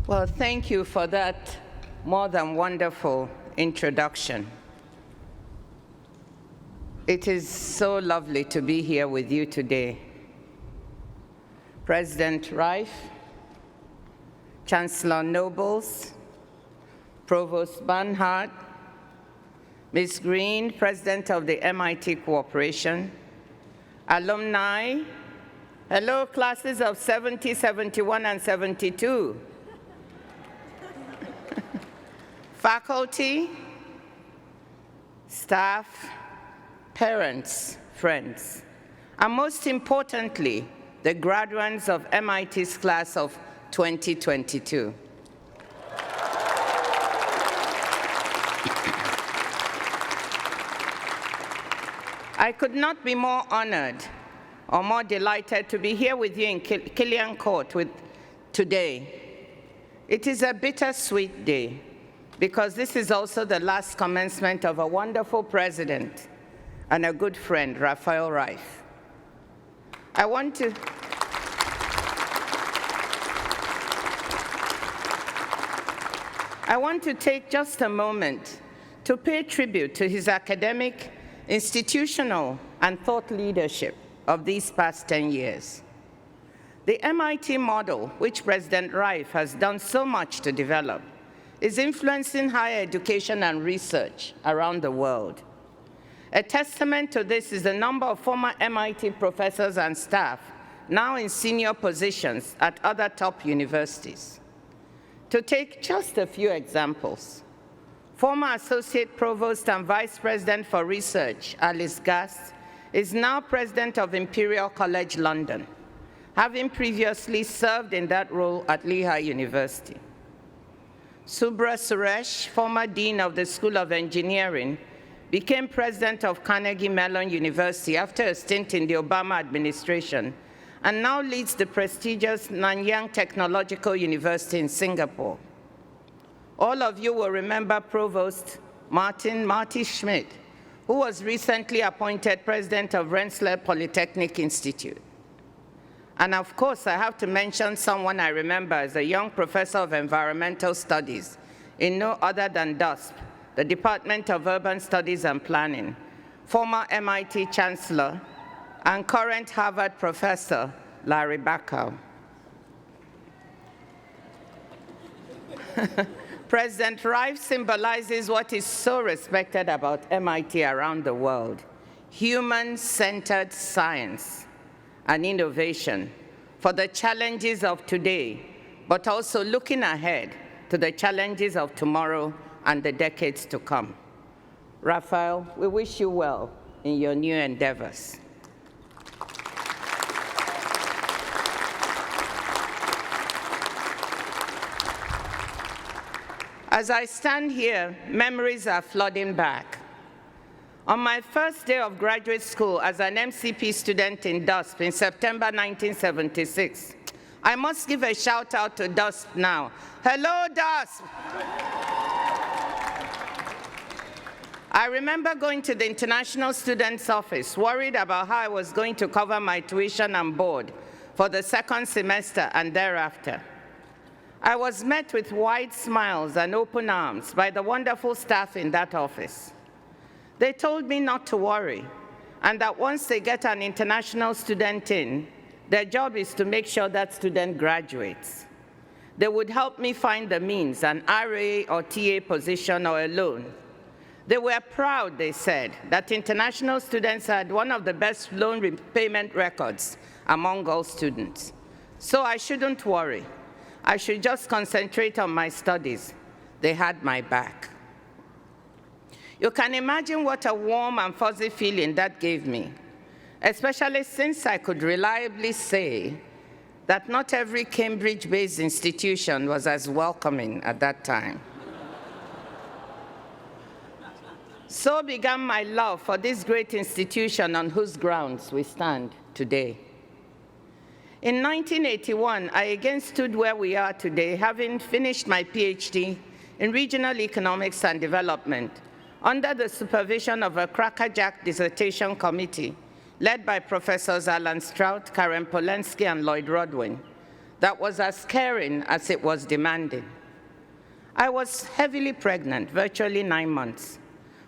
Well, thank you for that more than wonderful introduction. It is so lovely to be here with you today. President Reif, Chancellor Nobles, Provost Barnhart, Ms. Green, President of the MIT Corporation, alumni, hello classes of 70, 71, and 72, faculty, staff, parents, friends, and most importantly, the graduates of MIT's class of 2022. I could not be more honored or more delighted to be here with you in Killian Court today. It is a bittersweet day because this is also the last commencement of a wonderful president and a good friend, Rafael Reif. I want to take just a moment to pay tribute to his academic, institutional, and thought leadership of these past 10 years. The MIT model, which President Reif has done so much to develop, is influencing higher education and research around the world. A testament to this is the number of former MIT professors and staff now in senior positions at other top universities. To take just a few examples, former Associate Provost and Vice President for Research, Alice Gass, is now President of Imperial College London, having previously served in that role at Lehigh University. Subra Suresh, former Dean of the School of Engineering, became President of Carnegie Mellon University after a stint in the Obama administration, and now leads the prestigious Nanyang Technological University in Singapore. All of you will remember Provost Marty Schmidt, who was recently appointed President of Rensselaer Polytechnic Institute. And of course, I have to mention someone I remember as a young professor of environmental studies in no other than DUSP, the Department of Urban Studies and Planning, former MIT Chancellor, and current Harvard professor, Larry Bacow. President Reif symbolizes what is so respected about MIT around the world: human-centered science and innovation for the challenges of today, but also looking ahead to the challenges of tomorrow and the decades to come. Rafael, we wish you well in your new endeavors. As I stand here, memories are flooding back. On my first day of graduate school as an MCP student in DUSP in September 1976, I must give a shout out to DUSP now. Hello, DUSP! I remember going to the International Students Office, worried about how I was going to cover my tuition and board for the second semester and thereafter. I was met with wide smiles and open arms by the wonderful staff in that office. They told me not to worry, and that once they get an international student in, their job is to make sure that student graduates. They would help me find the means, an RA or TA position or a loan. They were proud, they said, that international students had one of the best loan repayment records among all students. So I shouldn't worry. I should just concentrate on my studies. They had my back. You can imagine what a warm and fuzzy feeling that gave me, especially since I could reliably say that not every Cambridge-based institution was as welcoming at that time. So began my love for this great institution on whose grounds we stand today. In 1981, I again stood where we are today, having finished my PhD in Regional Economics and Development under the supervision of a crackerjack dissertation committee led by Professors Alan Strout, Karen Polensky, and Lloyd Rodwin, that was as caring as it was demanding. I was heavily pregnant, virtually 9 months,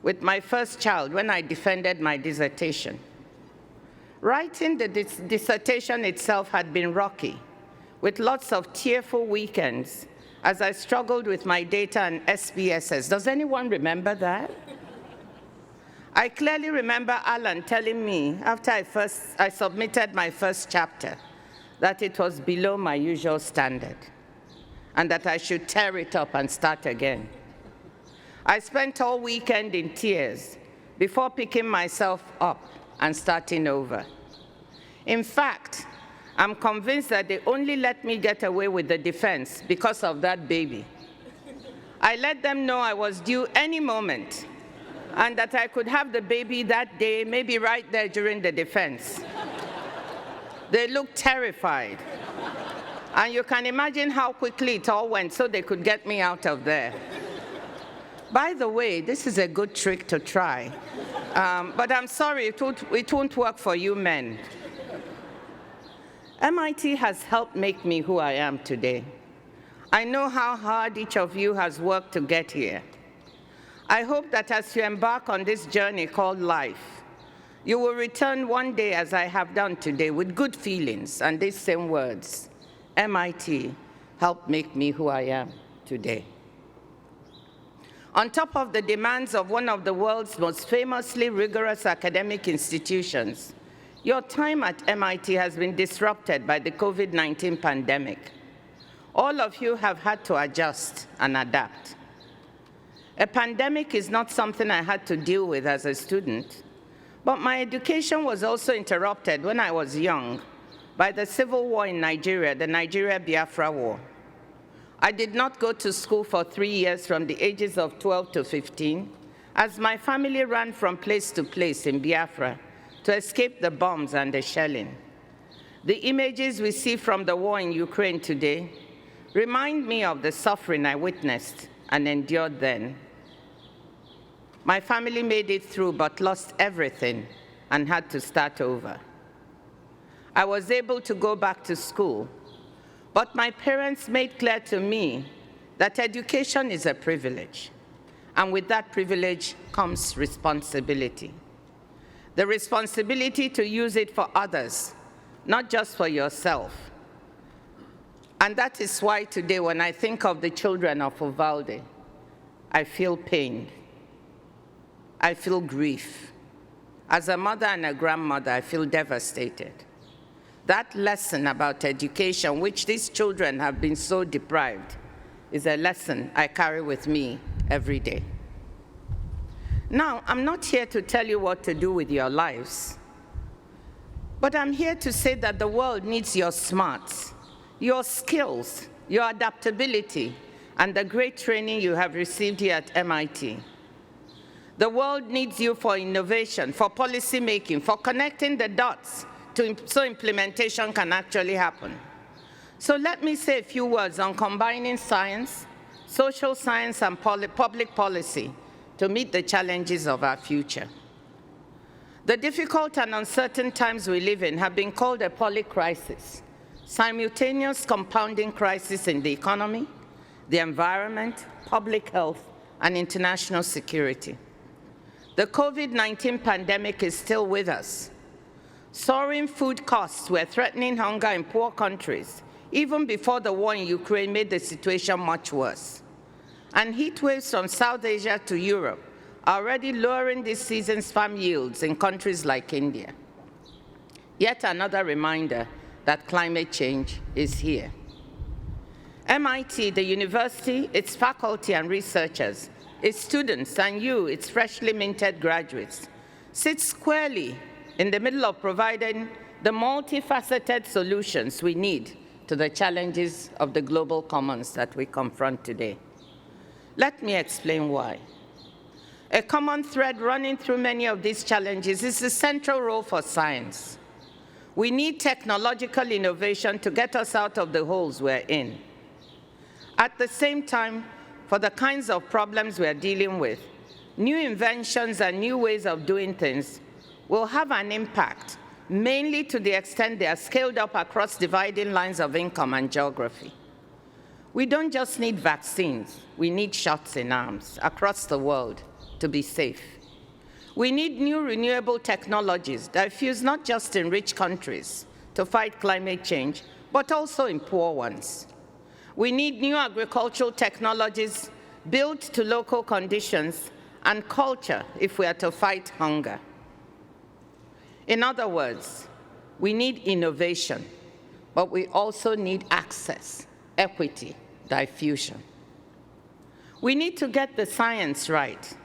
with my first child when I defended my dissertation. Writing the dissertation itself had been rocky, with lots of tearful weekends as I struggled with my data and SPSS. Does anyone remember that? I clearly remember Alan telling me after I submitted my first chapter that it was below my usual standard and that I should tear it up and start again. I spent all weekend in tears before picking myself up and starting over. In fact, I'm convinced that they only let me get away with the defense because of that baby. I let them know I was due any moment and that I could have the baby that day, maybe right there during the defense. They looked terrified. And you can imagine how quickly it all went so they could get me out of there. By the way, this is a good trick to try. But I'm sorry, it won't work for you men. MIT has helped make me who I am today. I know how hard each of you has worked to get here. I hope that as you embark on this journey called life, you will return one day, as I have done today, with good feelings and these same words: MIT helped make me who I am today. On top of the demands of one of the world's most famously rigorous academic institutions, your time at MIT has been disrupted by the COVID-19 pandemic. All of you have had to adjust and adapt. A pandemic is not something I had to deal with as a student, but my education was also interrupted when I was young by the civil war in Nigeria, the Nigeria-Biafra War. I did not go to school for 3 years from the ages of 12 to 15, as my family ran from place to place in Biafra to escape the bombs and the shelling. The images we see from the war in Ukraine today remind me of the suffering I witnessed and endured then. My family made it through but lost everything and had to start over. I was able to go back to school, but my parents made clear to me that education is a privilege, and with that privilege comes responsibility. The responsibility to use it for others, not just for yourself. And that is why today, when I think of the children of Uvalde, I feel pain. I feel grief. As a mother and a grandmother, I feel devastated. That lesson about education, which these children have been so deprived, is a lesson I carry with me every day. Now, I'm not here to tell you what to do with your lives, but I'm here to say that the world needs your smarts, your skills, your adaptability, and the great training you have received here at MIT. The world needs you for innovation, for policy making, for connecting the dots so implementation can actually happen. So let me say a few words on combining science, social science, and public policy to meet the challenges of our future. The difficult and uncertain times we live in have been called a polycrisis, simultaneous compounding crisis in the economy, the environment, public health, and international security. The COVID-19 pandemic is still with us. Soaring food costs were threatening hunger in poor countries, even before the war in Ukraine made the situation much worse. And heat waves from South Asia to Europe are already lowering this season's farm yields in countries like India. Yet another reminder that climate change is here. MIT, the university, its faculty and researchers, its students, and you, its freshly minted graduates, sit squarely in the middle of providing the multifaceted solutions we need to the challenges of the global commons that we confront today. Let me explain why. A common thread running through many of these challenges is the central role for science. We need technological innovation to get us out of the holes we're in. At the same time, for the kinds of problems we're dealing with, new inventions and new ways of doing things will have an impact mainly to the extent they are scaled up across dividing lines of income and geography. We don't just need vaccines, we need shots in arms across the world to be safe. We need new renewable technologies that fuse not just in rich countries to fight climate change, but also in poor ones. We need new agricultural technologies built to local conditions and culture if we are to fight hunger. In other words, we need innovation, but we also need access, equity, diffusion. We need to get the science right,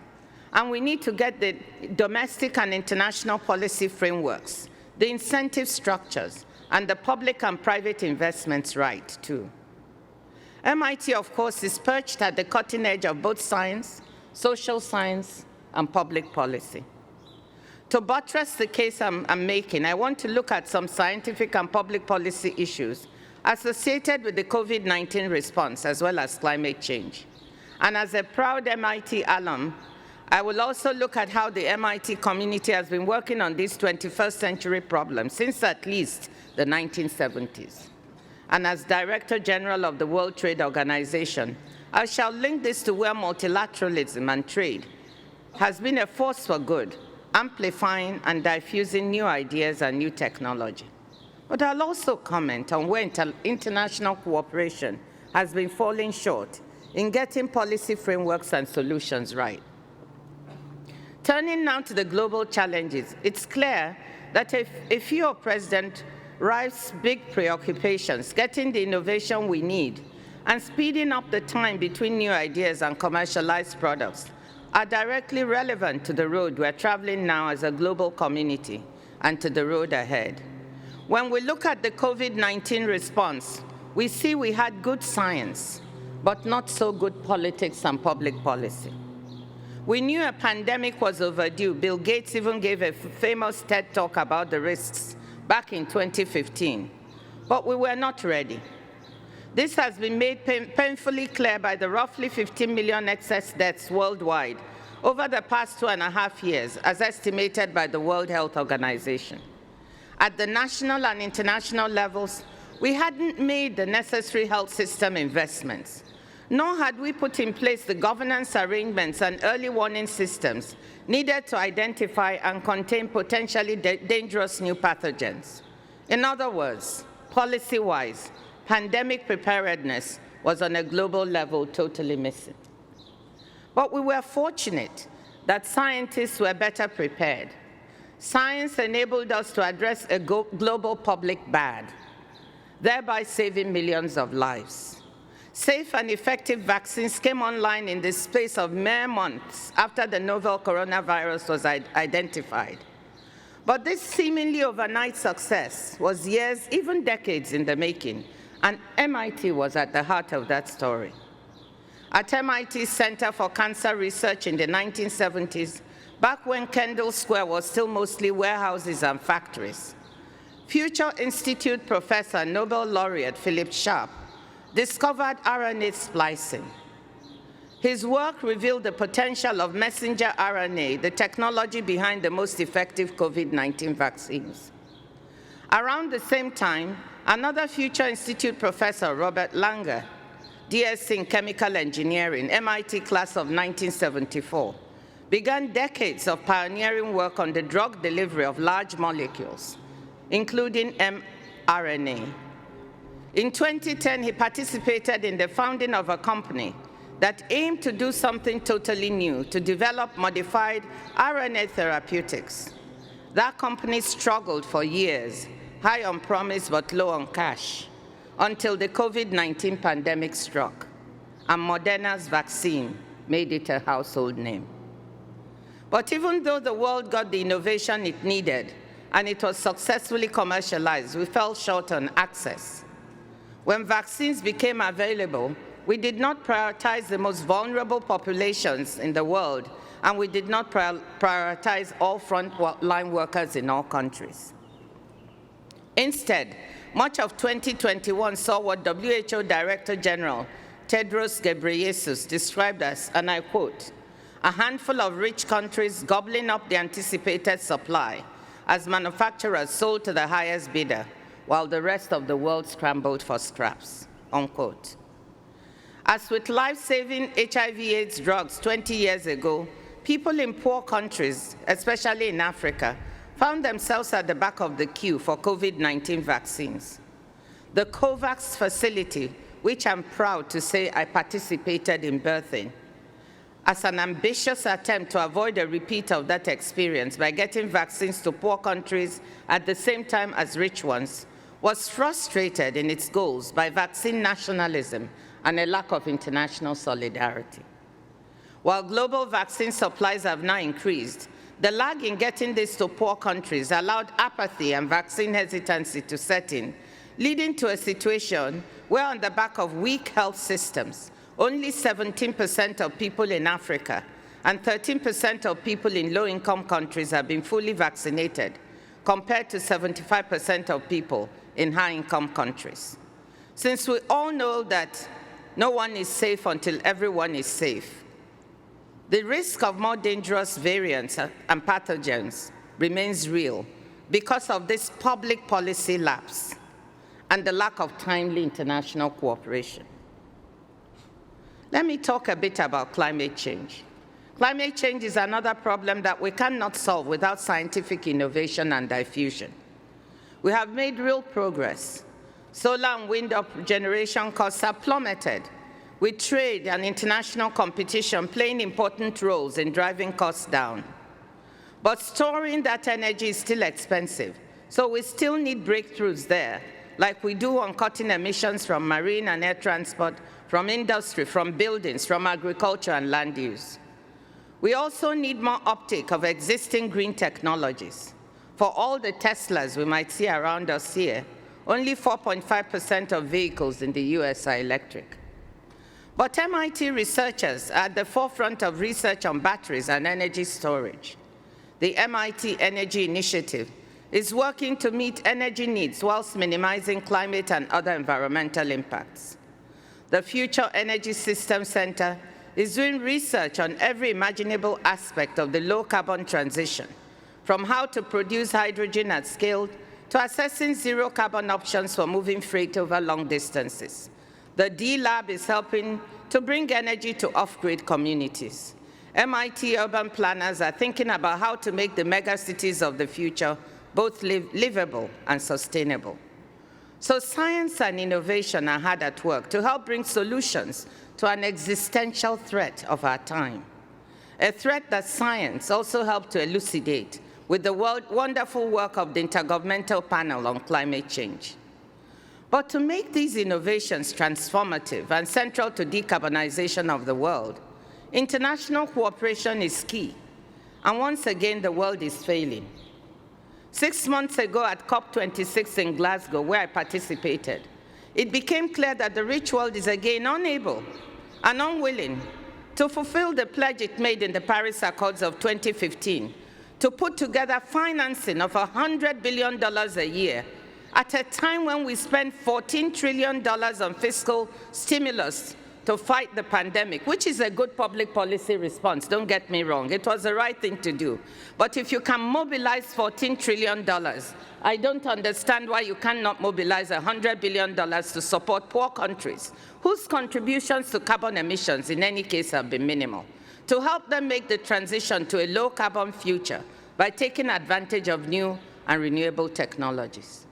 and we need to get the domestic and international policy frameworks, the incentive structures, and the public and private investments right, too. MIT, of course, is perched at the cutting edge of both science, social science, and public policy. To buttress the case I'm making, I want to look at some scientific and public policy issues associated with the COVID-19 response, as well as climate change. And as a proud MIT alum, I will also look at how the MIT community has been working on these 21st century problems since at least the 1970s. And as Director General of the World Trade Organization, I shall link this to where multilateralism and trade has been a force for good, amplifying and diffusing new ideas and new technology. But I'll also comment on where international cooperation has been falling short in getting policy frameworks and solutions right. Turning now to the global challenges, it's clear that if you're President Rice's big preoccupations, getting the innovation we need, and speeding up the time between new ideas and commercialized products are directly relevant to the road we're traveling now as a global community and to the road ahead. When we look at the COVID-19 response, we see we had good science, but not so good politics and public policy. We knew a pandemic was overdue. Bill Gates even gave a famous TED Talk about the risks back in 2015, but we were not ready. This has been made painfully clear by the roughly 15 million excess deaths worldwide over the past 2.5 years, as estimated by the World Health Organization. At the national and international levels, we hadn't made the necessary health system investments, nor had we put in place the governance arrangements and early warning systems needed to identify and contain potentially dangerous new pathogens. In other words, policy-wise, pandemic preparedness was on a global level totally missing. But we were fortunate that scientists were better prepared. Science enabled us to address a global public bad, thereby saving millions of lives. Safe and effective vaccines came online in the space of mere months after the novel coronavirus was identified. But this seemingly overnight success was years, even decades in the making, and MIT was at the heart of that story. At MIT's Center for Cancer Research in the 1970s, back when Kendall Square was still mostly warehouses and factories, future Institute professor, Nobel laureate Philip Sharp, discovered RNA splicing. His work revealed the potential of messenger RNA, the technology behind the most effective COVID-19 vaccines. Around the same time, another future Institute professor, Robert Langer, DSc in chemical engineering, MIT class of 1974, began decades of pioneering work on the drug delivery of large molecules, including mRNA. In 2010, he participated in the founding of a company that aimed to do something totally new, to develop modified RNA therapeutics. That company struggled for years, high on promise but low on cash, until the COVID-19 pandemic struck, and Moderna's vaccine made it a household name. But even though the world got the innovation it needed, and it was successfully commercialized, we fell short on access. When vaccines became available, we did not prioritize the most vulnerable populations in the world, and we did not prioritize all frontline workers in all countries. Instead, much of 2021 saw what WHO Director General Tedros Ghebreyesus described as, and I quote, "a handful of rich countries gobbling up the anticipated supply as manufacturers sold to the highest bidder, while the rest of the world scrambled for scraps, unquote. As with life-saving HIV/AIDS drugs 20 years ago, people in poor countries, especially in Africa, found themselves at the back of the queue for COVID-19 vaccines. The COVAX facility, which I'm proud to say I participated in birthing, as an ambitious attempt to avoid a repeat of that experience by getting vaccines to poor countries at the same time as rich ones, was frustrated in its goals by vaccine nationalism and a lack of international solidarity. While global vaccine supplies have now increased, the lag in getting this to poor countries allowed apathy and vaccine hesitancy to set in, leading to a situation where, on the back of weak health systems, only 17% of people in Africa and 13% of people in low-income countries have been fully vaccinated, compared to 75% of people in high-income countries. Since we all know that no one is safe until everyone is safe, the risk of more dangerous variants and pathogens remains real because of this public policy lapse and the lack of timely international cooperation. Let me talk a bit about climate change. Climate change is another problem that we cannot solve without scientific innovation and diffusion. We have made real progress. Solar and wind generation costs have plummeted, with trade and international competition playing important roles in driving costs down. But storing that energy is still expensive, so we still need breakthroughs there, like we do on cutting emissions from marine and air transport, from industry, from buildings, from agriculture and land use. We also need more uptake of existing green technologies. For all the Teslas we might see around us here, only 4.5% of vehicles in the US are electric. But MIT researchers are at the forefront of research on batteries and energy storage. The MIT Energy Initiative is working to meet energy needs whilst minimizing climate and other environmental impacts. The Future Energy Systems Center is doing research on every imaginable aspect of the low-carbon transition, from how to produce hydrogen at scale to assessing zero-carbon options for moving freight over long distances. The D-Lab is helping to bring energy to off-grid communities. MIT urban planners are thinking about how to make the megacities of the future both livable and sustainable. So science and innovation are hard at work to help bring solutions to an existential threat of our time, a threat that science also helped to elucidate with the wonderful work of the Intergovernmental Panel on Climate Change. But to make these innovations transformative and central to decarbonization of the world, international cooperation is key, and once again the world is failing. 6 months ago at COP26 in Glasgow, where I participated, it became clear that the rich world is again unable and unwilling to fulfill the pledge it made in the Paris Accords of 2015 to put together financing of $100 billion a year at a time when we spend $14 trillion on fiscal stimulus to fight the pandemic, which is a good public policy response, don't get me wrong. It was the right thing to do. But if you can mobilize $14 trillion, I don't understand why you cannot mobilize $100 billion to support poor countries, whose contributions to carbon emissions in any case have been minimal, to help them make the transition to a low-carbon future by taking advantage of new and renewable technologies.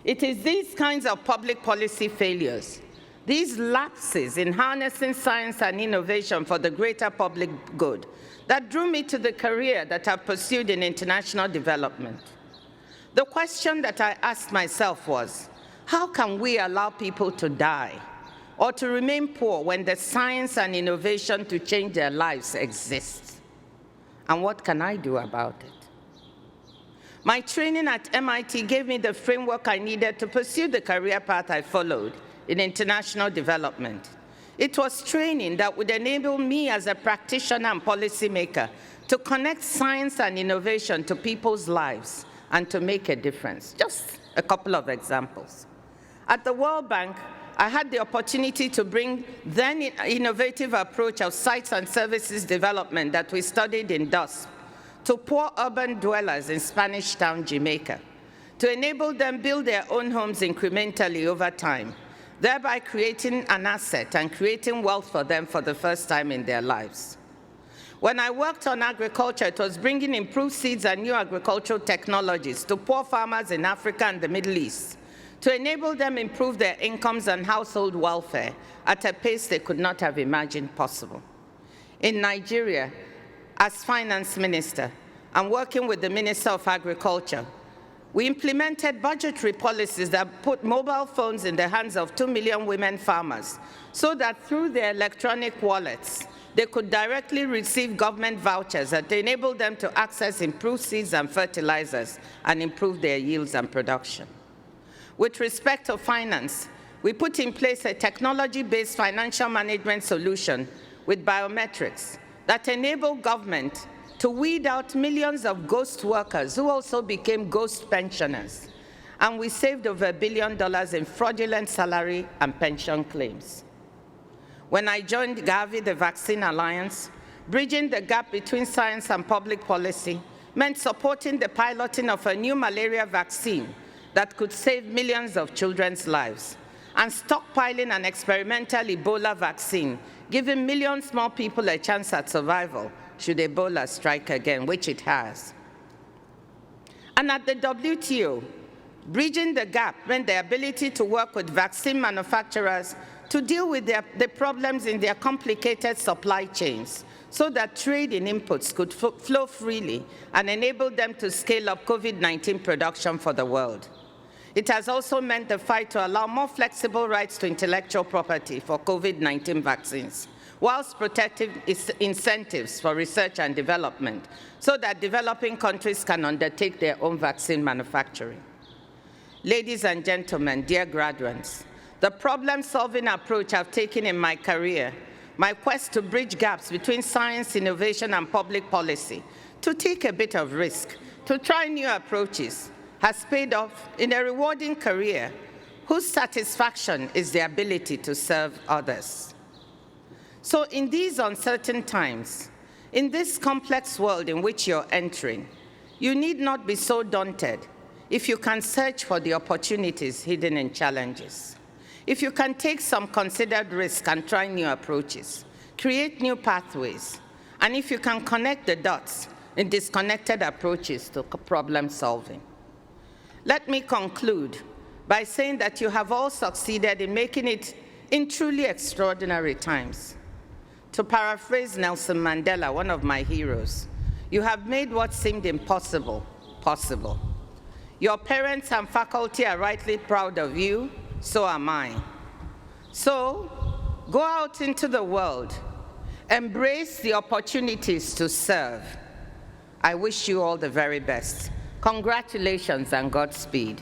It is these kinds of public policy failures, these lapses in harnessing science and innovation for the greater public good, that drew me to the career that I've pursued in international development. The question that I asked myself was, how can we allow people to die or to remain poor when the science and innovation to change their lives exists? And what can I do about it? My training at MIT gave me the framework I needed to pursue the career path I followed in international development. It was training that would enable me as a practitioner and policymaker to connect science and innovation to people's lives and to make a difference. Just a couple of examples. At the World Bank, I had the opportunity to bring then innovative approach of sites and services development that we studied in DUSP to poor urban dwellers in Spanish Town, Jamaica, to enable them build their own homes incrementally over time, thereby creating an asset and creating wealth for them for the first time in their lives. When I worked on agriculture, it was bringing improved seeds and new agricultural technologies to poor farmers in Africa and the Middle East to enable them improve their incomes and household welfare at a pace they could not have imagined possible. In Nigeria, as finance minister, and working with the Minister of Agriculture, we implemented budgetary policies that put mobile phones in the hands of 2 million women farmers so that through their electronic wallets, they could directly receive government vouchers that enable them to access improved seeds and fertilizers and improve their yields and production. With respect to finance, we put in place a technology-based financial management solution with biometrics that enable government to weed out millions of ghost workers who also became ghost pensioners. And we saved over $1 billion in fraudulent salary and pension claims. When I joined Gavi, the Vaccine Alliance, bridging the gap between science and public policy meant supporting the piloting of a new malaria vaccine that could save millions of children's lives, and stockpiling an experimental Ebola vaccine, giving millions more people a chance at survival should Ebola strike again, which it has. And at the WTO, bridging the gap meant the ability to work with vaccine manufacturers to deal with the problems in their complicated supply chains so that trade in inputs could flow freely and enable them to scale up COVID-19 production for the world. It has also meant the fight to allow more flexible rights to intellectual property for COVID-19 vaccines, whilst protecting incentives for research and development so that developing countries can undertake their own vaccine manufacturing. Ladies and gentlemen, dear graduates, the problem-solving approach I've taken in my career, my quest to bridge gaps between science, innovation, and public policy, to take a bit of risk, to try new approaches, has paid off in a rewarding career whose satisfaction is the ability to serve others. So in these uncertain times, in this complex world in which you're entering, you need not be so daunted if you can search for the opportunities hidden in challenges. If you can take some considered risk and try new approaches, create new pathways, and if you can connect the dots in disconnected approaches to problem solving. Let me conclude by saying that you have all succeeded in making it in truly extraordinary times. To paraphrase Nelson Mandela, one of my heroes, you have made what seemed impossible possible. Your parents and faculty are rightly proud of you, so am I. So, go out into the world, embrace the opportunities to serve. I wish you all the very best. Congratulations and Godspeed.